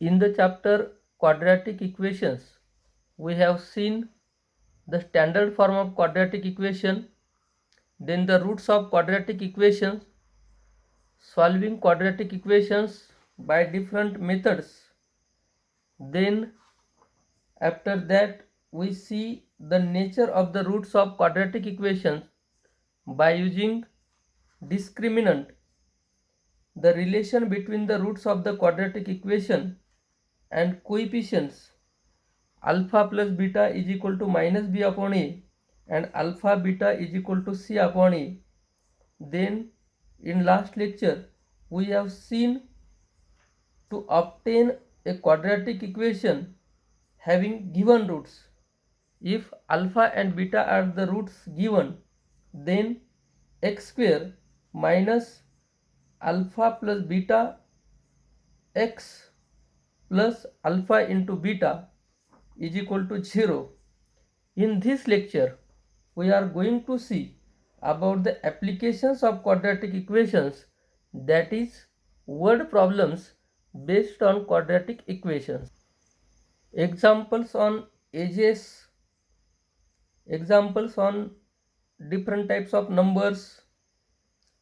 In the chapter quadratic equations, we have seen the standard form of quadratic equation, then the roots of quadratic equations, solving quadratic equations by different methods. Then after that we see the nature of the roots of quadratic equations by using discriminant, the relation between the roots of the quadratic equation and coefficients alpha plus beta is equal to minus b upon a and alpha beta is equal to c upon a. Then in last lecture we have seen to obtain a quadratic equation having given roots. If alpha and beta are the roots given, then x square minus alpha plus beta x plus alpha into beta is equal to 0. In this lecture, we are going to see about the applications of quadratic equations, that is word problems based on quadratic equations. Examples on edges, examples on different types of numbers,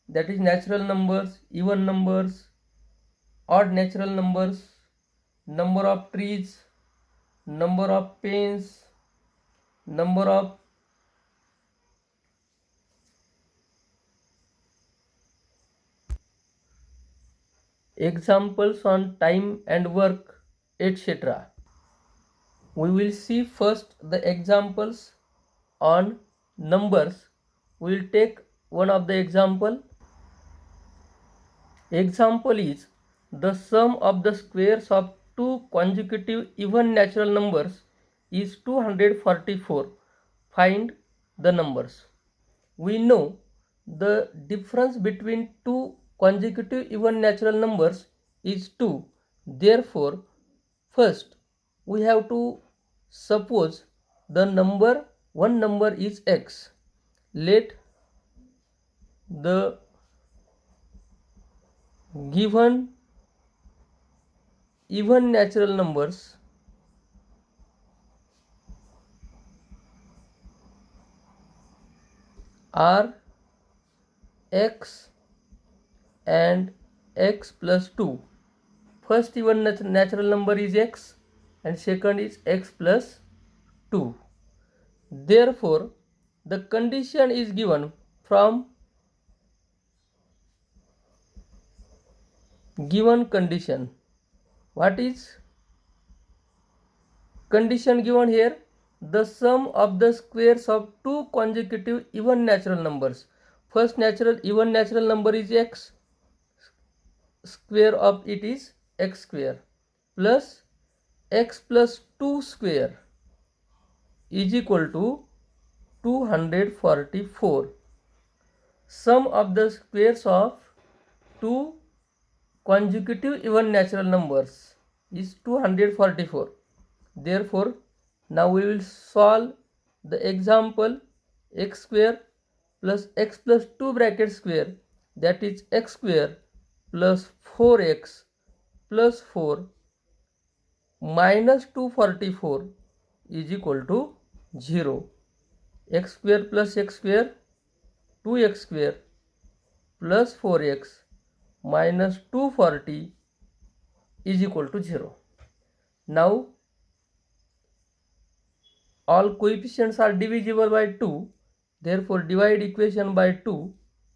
that is natural numbers, even numbers, odd natural numbers, number of trees, number of pens, number of examples on time and work, etc. We will see first the examples on numbers. We will take one of the example. Example is the sum of the squares of two consecutive even natural numbers is 244. Find the numbers. We know the difference between two consecutive even natural numbers is 2. Therefore, first we have to suppose the number, one number is x. Let the given even natural numbers are x and x plus 2. First even natural number is x and second is x plus 2. Therefore, the condition is given from given condition. What is condition given here? The sum of the squares of two consecutive even natural numbers. First even natural number is x, square of it is x square plus x plus 2 square is equal to 244. Sum of the squares of two consecutive even natural numbers is 244. Therefore, now we will solve the example x square plus x plus 2 bracket square, that is x square plus 4x plus 4 minus 244 is equal to 0. X square plus x square 2x square plus 4x minus 240 is equal to 0. Now all coefficients are divisible by 2, therefore divide equation by 2.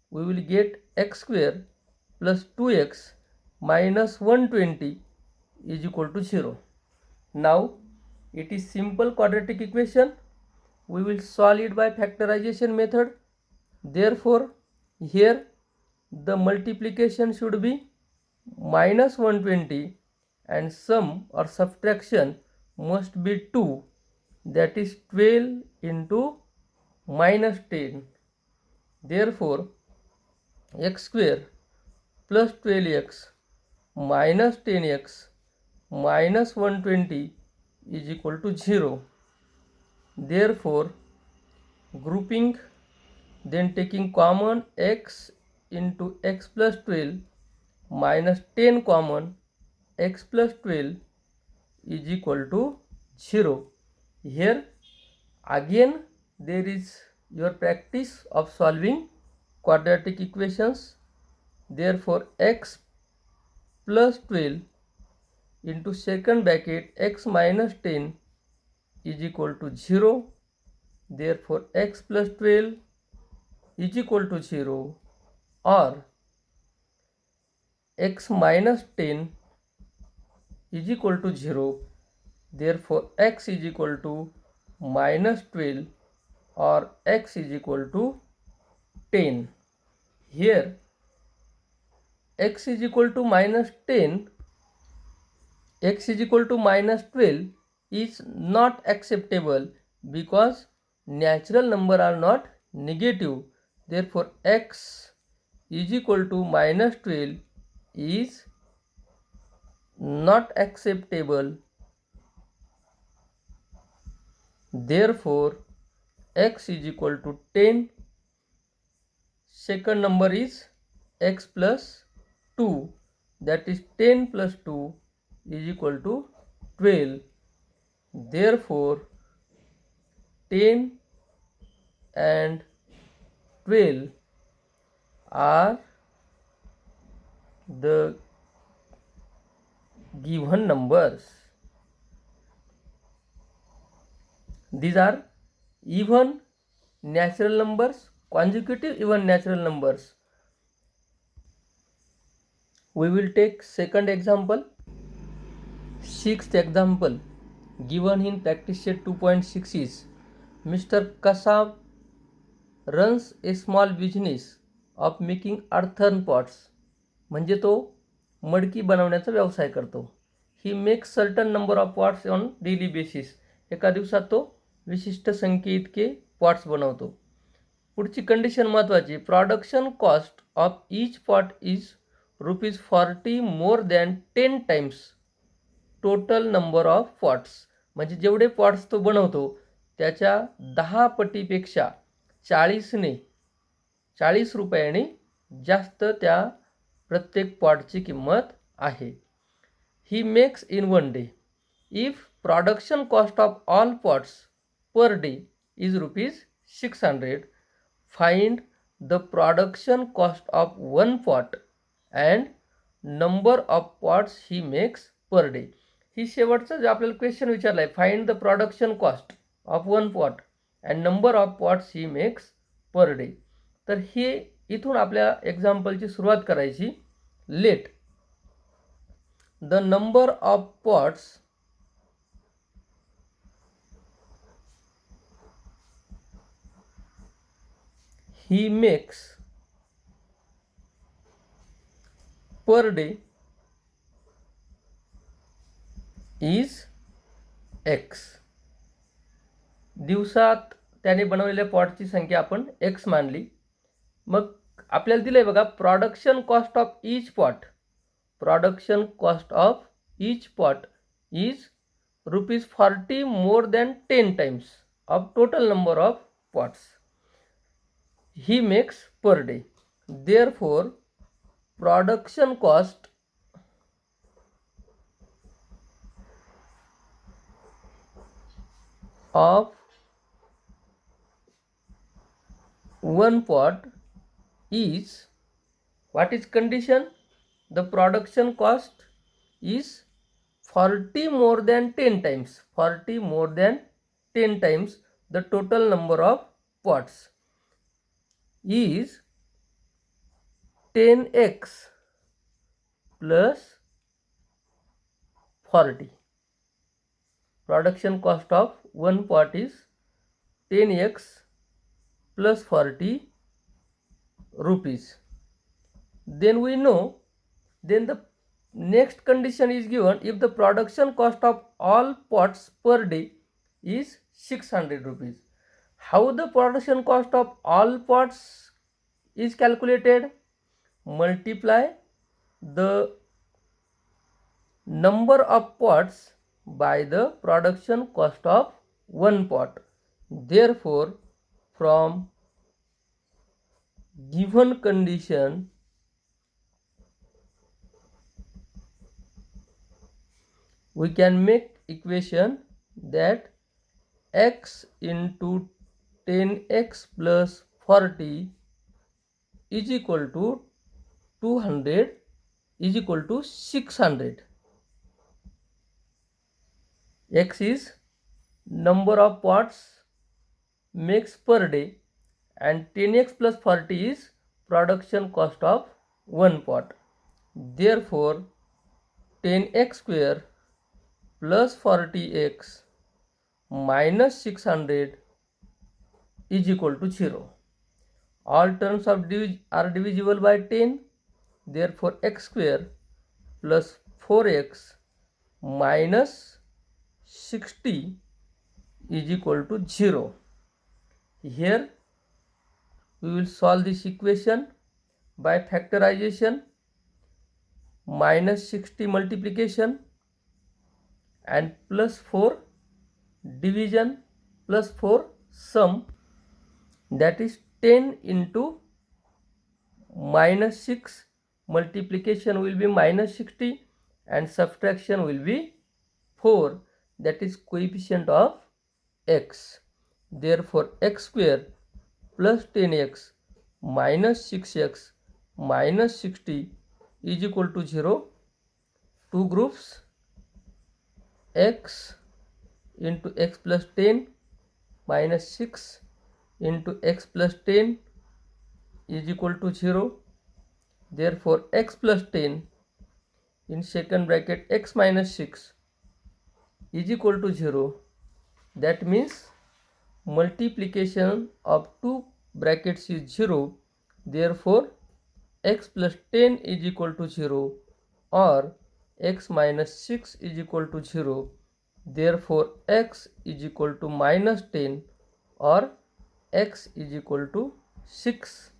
We will get x square plus 2x minus 120 is equal to 0. Now it is simple quadratic equation. We will solve it by factorization method. Therefore here the multiplication should be minus 120 and sum or subtraction must be 2, that is 12 into minus 10. Therefore x square plus 12x minus 10x minus 120 is equal to 0. Therefore grouping, then taking common x into x plus 12 minus 10 common, x plus 12 is equal to 0. Here again there is your practice of solving quadratic equations. Therefore x plus 12 into second bracket x minus 10 is equal to 0. Therefore x plus 12 is equal to 0, or x minus 10 is equal to 0. Therefore x is equal to minus 12, or x is equal to 10. Here x is equal to minus 10, x is equal to minus 12 is not acceptable because natural number are not negative. Therefore x is equal to minus 12 is not acceptable. Therefore x is equal to 10. Second number is x plus 2, that is 10 plus 2 is equal to 12. Therefore 10 and 12 are the given numbers. These are even natural numbers, consecutive even natural numbers. We will take second example. Sixth example given in practice set 2.6 is Mr. Kasab runs a small business of making earthen pots. म्हणजे तो मडकी बनवण्याचा व्यवसाय करतो. He makes certain number of pots on daily basis. एका दिवसात तो विशिष्ट संख्ये इतके पॉट्स बनवतो. पुढची कंडिशन महत्त्वाची. Production cost of each pot is ₹40 more than 10 times total number of pots. म्हणजे जेवढे पॉट्स तो बनवतो त्याच्या 10 पटीपेक्षा 40 रुपयाने जास्त त्या प्रत्येक पॉटची किंमत आहे. He makes in 1 day. If production cost of all pots per day is ₹600, find the production cost of 1 pot and number of pots he makes per day. ही शेवटचं जे आपल्याला क्वेश्चन विचारलं आहे, find the production cost of 1 pot and number of pots he makes per day. तर हे इथून आपल्या एक्झाम्पलची सुरुवात करायची. Let the number of pots he makes per day is x. दिवसात त्याने बनवलेल्या पॉटची संख्या आपण एक्स मानली. मग आपल्याला दिलं आहे बघा, production cost of each pot. Production cost of each pot is ₹40 more than 10 times of total number of pots. He makes per day. Therefore production cost of 1 pot is, what is condition? The production cost is 40 more than 10 times. 40 more than 10 times the total number of pots is 10x plus 40. Production cost of 1 pot is 10x plus 40 rupees. Then we know, then the next condition is given if the production cost of all pots per day is 600 rupees. How the production cost of all pots is calculated? Multiply the number of pots by the production cost of 1 pot. Therefore, from given condition, we can make equation that x into 10x plus 40 is equal to 200 is equal to 600. X is number of pots makes per day and 10x plus 40 is production cost of one pot. Therefore 10x square plus 40x minus 600 is equal to 0. All terms are divisible by 10. Therefore x square plus 4x minus 60 is equal to 0. Here we will solve this equation by factorization, minus 60 multiplication and plus 4 division plus 4 sum, that is 10 into minus 6 multiplication will be minus 60 and subtraction will be 4, that is coefficient of x. Therefore x square plus 10x minus 6x minus 60 is equal to 0. Two groups, x into x plus 10 minus 6 into x plus 10 is equal to 0. Therefore x plus 10 in second bracket x minus 6 is equal to 0. That means multiplication of two brackets is 0. Therefore x plus 10 is equal to 0 or x minus 6 is equal to 0. Therefore x is equal to minus 10 or x is equal to 6.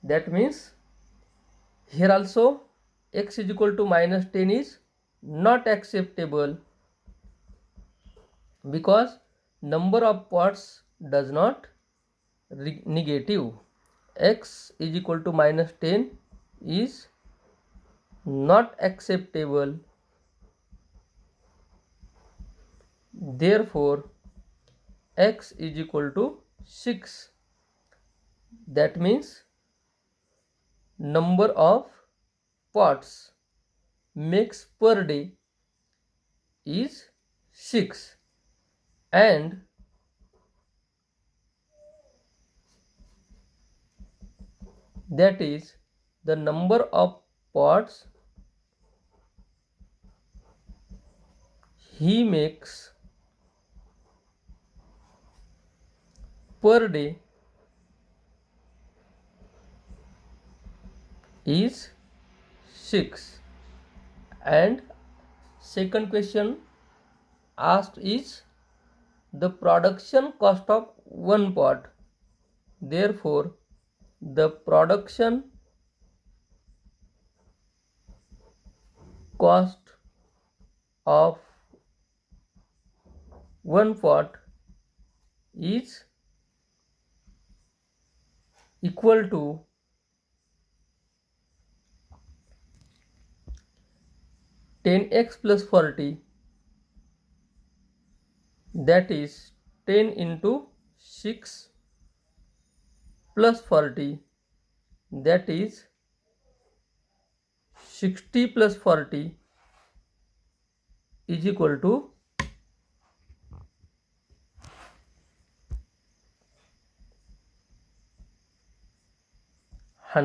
That means here also x is equal to minus 10 is not acceptable because number of pots does not negative. X is equal to minus 10 is not acceptable. Therefore x is equal to 6. That means number of pots makes per day is 6 and that is the number of pots he makes per day is 6. And second question asked is the production cost of one pot. Therefore the production cost of one pot is equal to 10x plus 40, that is 10 into 6 plus 40, that is 60 plus 40 is equal to